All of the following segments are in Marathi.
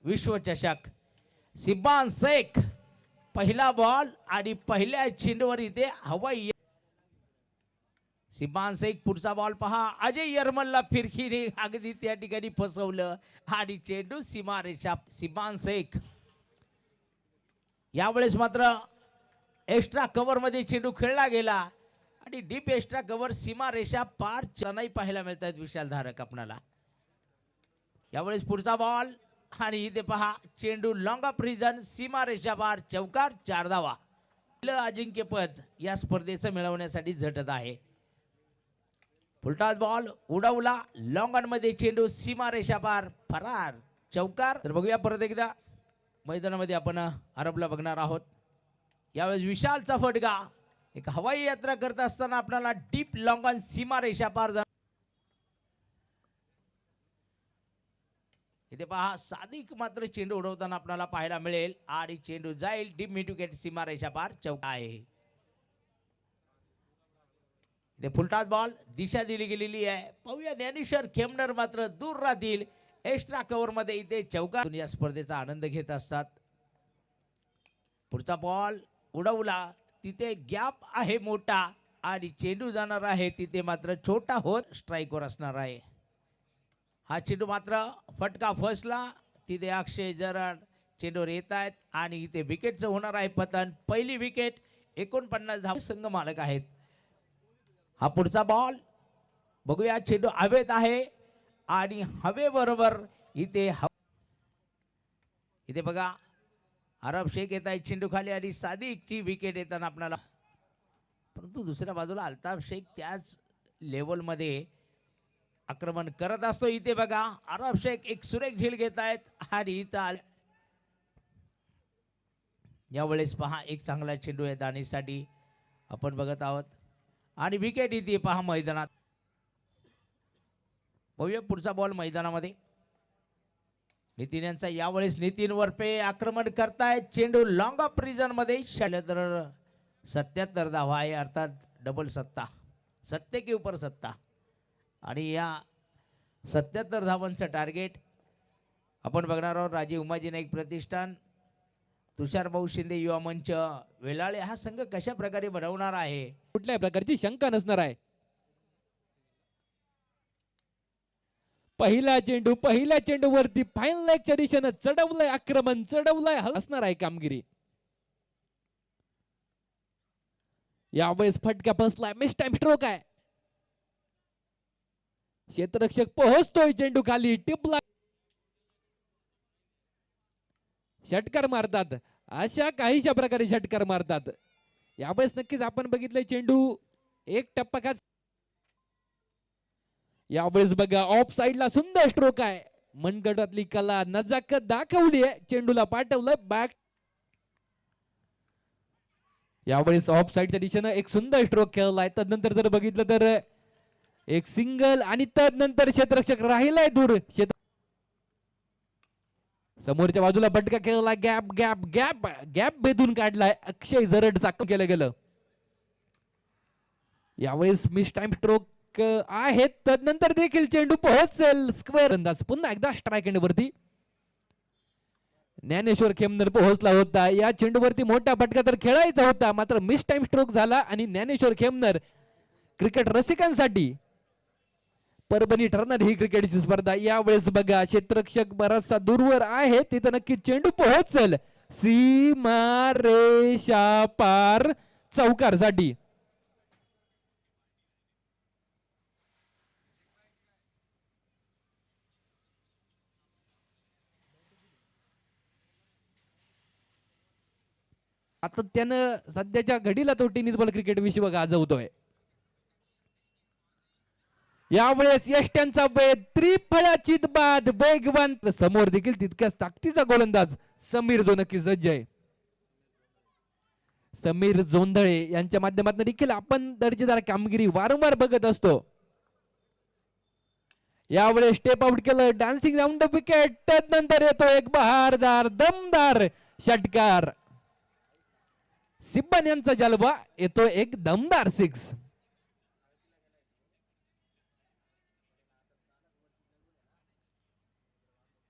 विश्वचषक सिब्बान शेख पहिला बॉल आणि पहिल्या चेंडूवर इथे हवाई सिब्बान शेख पुढचा बॉल पहा अजय यरमलला फिरकीने अगदी त्या ठिकाणी फसवलं आणि चेंडू सीमारेषा सिब्बान शेख यावेळेस मात्र एक्स्ट्रा कव्हर मध्ये चेंडू खेळला गेला आणि डीप एक्स्ट्रा कव्हर सीमारेषा पार नाही पाहायला मिळतात विशाल धारक आपल्याला यावेळेस पुढचा बॉल आणि इथे पहा चेंडू लॉंग ऑफ रिजन सीमारेषा पार चौकार 4 धावा अजिंक्यपद या स्पर्धेचं मिळवण्यासाठी झटत आहे फुलटॉस बॉल उडवला लॉंग ऑन मध्ये चेंडू सीमारेषा पार फरार चौकार तर बघूया परत एकदा मैदानामध्ये आपण आरबला बघणार आहोत यावेळेस विशालचा फटका एक हवाई यात्रा करत असताना आपल्याला डीप लॉंग ऑन सीमारेषा पार इथे पहा सादिक मात्र चेंडू उडवताना आपल्याला पाहायला मिळेल आणि चेंडू जाईल डीप मिड विकेट सीमारेषा पार चौका आहे इथे फुलटॉस बॉल दिशा दिली गेलेली आहे पाहूया ज्ञानेश्वर खेमनर मात्र दूर राहतील एक्स्ट्रा कव्हर मध्ये इथे चौका या स्पर्धेचा आनंद घेत असतात पुढचा बॉल उडवला तिथे गॅप आहे मोठा आणि चेंडू जाणार आहे तिथे मात्र छोटा होत स्ट्राईकवर असणार आहे हा चेंडू मात्र फटका फसला तिथे अक्षय जरड चेंडूवर येत आहेत आणि इथे विकेटचं होणार आहे पतन पहिली विकेट 49 धावा संघ मालक आहेत हा पुढचा बॉल बघूया चेंडू हवेत आहे आणि हवेबरोबर इथे इथे बघा अरब शेख येत आहे चेंडू खाली आणि सादिकची विकेट येताना आपल्याला परंतु दुसऱ्या बाजूला अल्ताफ शेख त्याच लेवलमध्ये आक्रमण करत असतो इथे बघा अरब शेख एक सुरेख झेल घेत आहेत आणि इथं यावेळेस पहा एक चांगला चेंडू आहे दाणीसाठी आपण बघत आहोत आणि विकेट इथे पहा मैदानात बघूया पुढचा बॉल मैदानामध्ये नितीन यांचा यावेळेस नितीन वरपे आक्रमण करतायत चेंडू लॉंग ऑफ रिजन मध्ये 77 धावा आहे अर्थात डबल सत्ता 70 के ऊपर सत्ता आणि या 77 धावांचं टार्गेट आपण बघणार आहोत राजीव उमाजी नाईक प्रतिष्ठान तुषार भाऊ शिंदे युवा मंच वेलाळे हा संघ कशा प्रकारे बनवणार आहे कुठल्याही प्रकारची शंका नसणार आहे पहिला चेंडू वरती फाईनल लेगच्या दिशेने चढवलंय आक्रमण चढवलंय असणार आहे कामगिरी यावेळेस फटका बसलाय मिस टाइम स्ट्रोक आहे क्षेत्ररक्षक पोहोचतोय चेंडू खाली टिपला षटकार मारतात अशा काहीशा प्रकारे षटकार मारतात यावेळेस नक्कीच आपण बघितलंय चेंडू एक टप्पा का यावेळेस बघा ऑफ साइडला सुंदर स्ट्रोक आहे मनगटातली कला नजाकत दाखवली आहे चेंडूला पाठवलंय बॅक यावेळेस ऑफ साइडच्या दिशेनं एक सुंदर स्ट्रोक खेळलाय तदनंतर जर बघितलं तर एक सिंगल आणि तदनंतर क्षेत्ररक्षक राहिलाय दूर समोरच्या बाजूला फटका खेळला गॅप गॅप गॅप गॅप भेदून काढलाय अक्षय जरड चाकम केलं गेलं यावेळेस मिस टाइम स्ट्रोक आहेत तदनंतर देखील चेंडू पोहोचेल स्क्वेअर अंदाज पुन्हा एकदा स्ट्राइक एंड वरती ज्ञानेश्वर खेमनर पोहोचला होता या चेंडूवरती मोठा फटका तर खेळायचा होता मात्र मिस टाइम स्ट्रोक झाला आणि ज्ञानेश्वर खेमनर क्रिकेट रसिकांसाठी परभणी ठरणार ही क्रिकेटची स्पर्धा यावेळेस बघा क्षेत्ररक्षक बराचसा दूरवर आहे तिथं नक्की चेंडू पोहोचेल सीमारेषा पार चौकारसाठी आता त्यानं सध्याच्या घडीला तो टेनिस बॉल क्रिकेट विश्व गाजवतोय यावेळेस यष्ट्यांचा वेध त्रिफळाची बाद वेगवान समोर देखील तितक्याच ताकदीचा गोलंदाज समीर जो नक्की सज्ज आहे समीर जोंधळे यांच्या माध्यमातून देखील आपण दर्जेदार कामगिरी वारंवार बघत असतो यावेळेस स्टेप आउट केलं डान्सिंग राऊंड द विकेट त्यानंतर येतो एक बहारदार दमदार षटकार सिब्बन यांचा जलवा येतो एक दमदार 6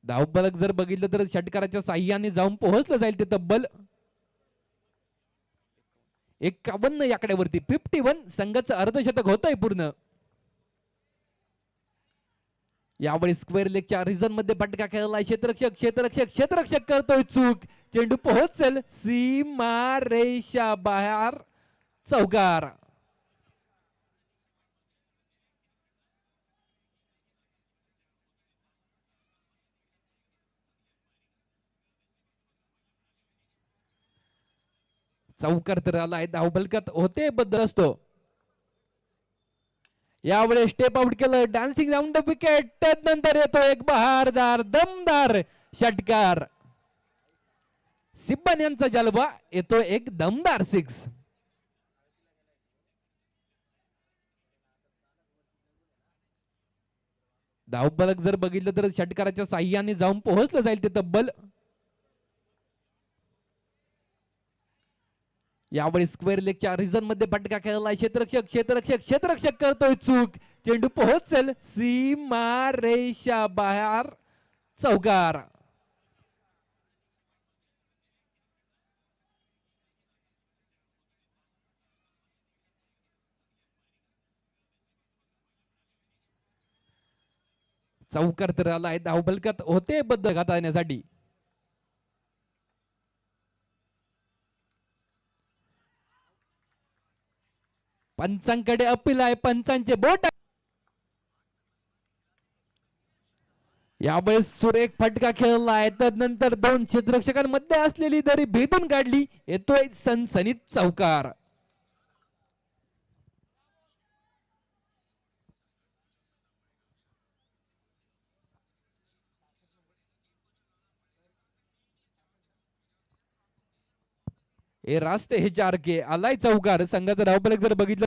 धावफलक जर बघितलं तर षटकाराच्या साह्याने जाऊन पोहोचलं जाईल ते तब्बल 51 या आकड्यावरती 51 संघाचं अर्धशतक होतंय पूर्ण. यावेळी स्क्वेअर लेगच्या रिझन मध्ये फटका खेळलाय क्षेत्ररक्षक करतोय चूक. चेंडू पोहोचेल सीमा रेषा बाहेर चौकार. चौकार तर आलाय. धावफलकात होते बद्दल असतो. यावेळेस स्टेप आउट केलं डान्सिंग राऊंड द विकेट. त्यानंतर येतो एक बहारदार दमदार षटकार. सिब्बन यांचा जलवा येतो एक दमदार सिक्स. धावफलक जर बघितलं तर षटकाराच्या साह्याने जाऊन पोहोचलं जाईल ते तब्बल. यावेळी स्क्वेअर लेगच्या रिझन मध्ये फटका खेळलाय क्षेत्ररक्षक करतोय चूक. चेंडू पोहोचेल सीमा रेषा बाहेर चौकार. चौकार तर आलाय. धावफलकात होते बद्द घाता येण्यासाठी. पंचांकडे अपील आहे. पंचांचे बोट. यावेळेस सुरेख फटका खेळलाय. त्यानंतर दोन क्षेत्ररक्षकांमध्ये असलेली दरी भेदून काढली. येतोय सनसनीत चौकार. हे रास्ते हे 4 के आलाय चौकार. संघाचा धावफलक जर बघितलं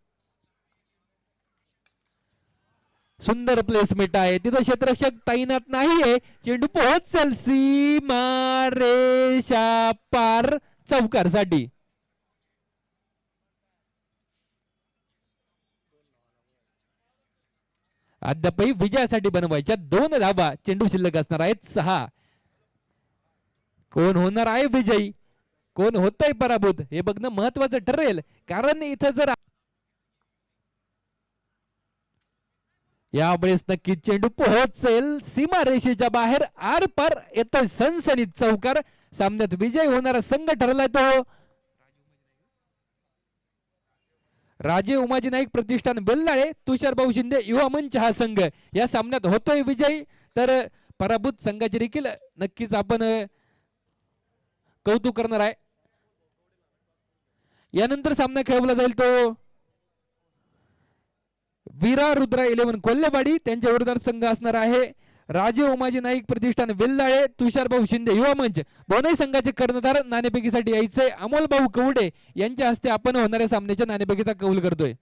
सुंदर प्लेसमेंट आहे. तिथं क्षेत्ररक्षक तैनात नाहीये. चेंडू पोहोचेल सीमा रेषा पार चौकार साठी. अद्यापही विजयासाठी बनवायच्या 2 धावा. चेंडू शिल्लक असणार आहेत 6. कोण होणार आहे विजयी, कोण होतंय पराभूत हे बघणं महत्वाचं ठरेल. कारण इथं जर यावेळेस नक्की चेंडू पोहोचेल सीमा रेषेच्या बाहेर आर पार येतोय सनसनीत चौकार. सामन्यात विजय होणारा संघ ठरलाय तो राजे उमाजी नाईक प्रतिष्ठान बेल्लाळे तुषारभाऊ शिंदे युवा मंच हा संघ या सामन्यात होतोय विजयी. तर पराभूत संघाचे देखील नक्कीच आपण कौतुक करणार आहे. यानंतर सामना खेळवला जाईल तो वीरा रुद्रा 11 कोल्हेवाडी त्यांच्या विरोधात संघ असणार आहे राजे उमाजी नाईक प्रतिष्ठान वेल्लाळे तुषारभाऊ शिंदे युवा मंच. दोन्ही संघाचे कर्णधार नाणेफेकीसाठी यायचे अमोल भाऊ कवडे यांच्या हस्ते आपण होणाऱ्या सामन्याच्या नाणेफेकीचा कौल करतोय.